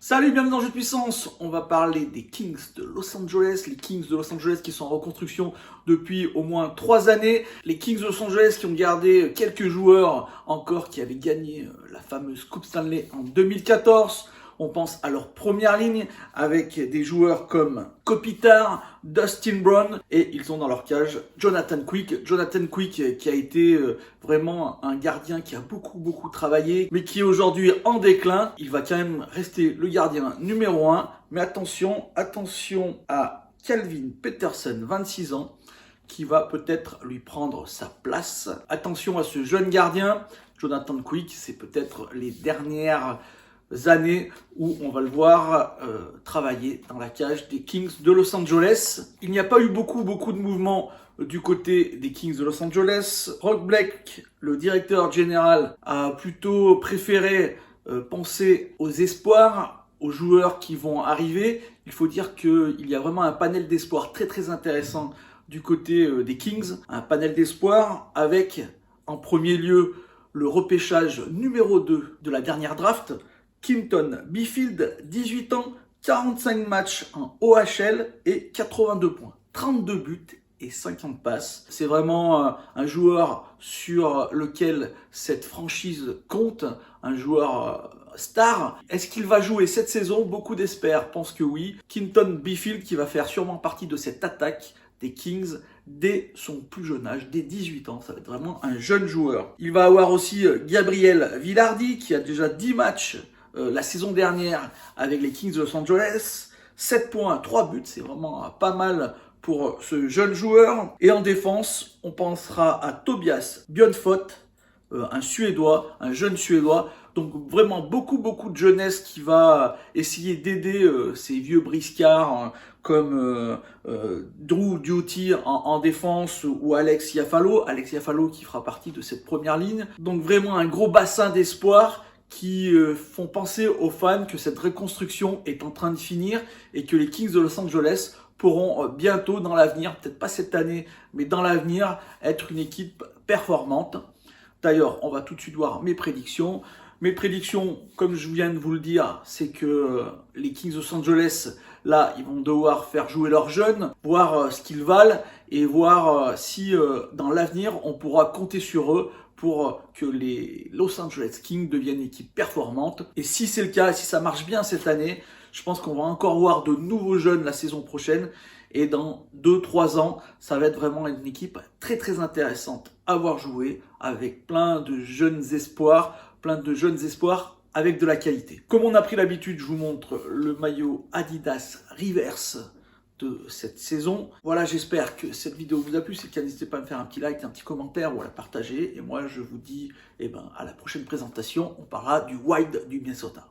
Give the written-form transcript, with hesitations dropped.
Salut, bienvenue dans Jeu de Puissance. On va parler des Kings de Los Angeles. Les Kings de Los Angeles qui sont en reconstruction depuis au moins 3 années. Les Kings de Los Angeles qui ont gardé quelques joueurs encore qui avaient gagné la fameuse Coupe Stanley en 2014. On pense à leur première ligne avec des joueurs comme Kopitar, Dustin Brown et ils ont dans leur cage Jonathan Quick. Jonathan Quick qui a été vraiment un gardien qui a beaucoup travaillé mais qui est aujourd'hui en déclin. Il va quand même rester le gardien numéro 1. Mais attention à Calvin Petersen, 26 ans, qui va peut-être lui prendre sa place. Attention à ce jeune gardien, Jonathan Quick, c'est peut-être les dernières années où on va le voir travailler dans la cage des Kings de Los Angeles. Il n'y a pas eu beaucoup de mouvements du côté des Kings de Los Angeles. Rob Blake, le directeur général, a plutôt préféré penser aux espoirs, aux joueurs qui vont arriver. Il faut dire qu'il y a vraiment un panel d'espoirs très intéressant du côté des Kings. Un panel d'espoirs avec, en premier lieu, le repêchage numéro 2 de la dernière draft, Quinton Byfield, 18 ans, 45 matchs en OHL et 82 points, 32 buts et 50 passes. C'est vraiment un joueur sur lequel cette franchise compte, un joueur star. Est-ce qu'il va jouer cette saison? Beaucoup d'experts pensent que oui. Quinton Byfield qui va faire sûrement partie de cette attaque des Kings dès son plus jeune âge, dès 18 ans. Ça va être vraiment un jeune joueur. Il va avoir aussi Gabriel Vilardi qui a déjà 10 matchs la saison dernière avec les Kings de Los Angeles. 7 points, 3 buts, c'est vraiment pas mal pour ce jeune joueur. Et en défense, on pensera à Tobias Björnfot, un Suédois, un jeune Suédois. Donc vraiment beaucoup de jeunesse qui va essayer d'aider ces vieux briscards comme Drew Doughty en défense ou Alex Iafallo. Alex Iafallo qui fera partie de cette première ligne. Donc vraiment un gros bassin d'espoir qui font penser aux fans que cette reconstruction est en train de finir et que les Kings de Los Angeles pourront bientôt dans l'avenir, peut-être pas cette année, mais dans l'avenir, être une équipe performante. D'ailleurs, on va tout de suite voir mes prédictions. Mes prédictions, comme je viens de vous le dire, c'est que les Kings de Los Angeles, là, ils vont devoir faire jouer leurs jeunes, voir ce qu'ils valent et voir si dans l'avenir, on pourra compter sur eux pour que les Los Angeles Kings deviennent une équipe performante. Et si c'est le cas, si ça marche bien cette année, je pense qu'on va encore voir de nouveaux jeunes la saison prochaine. Et dans 2-3 ans, ça va être vraiment une équipe très intéressante à voir jouer avec plein de jeunes espoirs avec de la qualité. Comme on a pris l'habitude, je vous montre le maillot Adidas Reverse de cette saison. Voilà, j'espère que cette vidéo vous a plu. C'est le cas, n'hésitez pas à me faire un petit like, un petit commentaire ou à la partager. Et moi, je vous dis à la prochaine présentation. On parlera du Wild du Minnesota.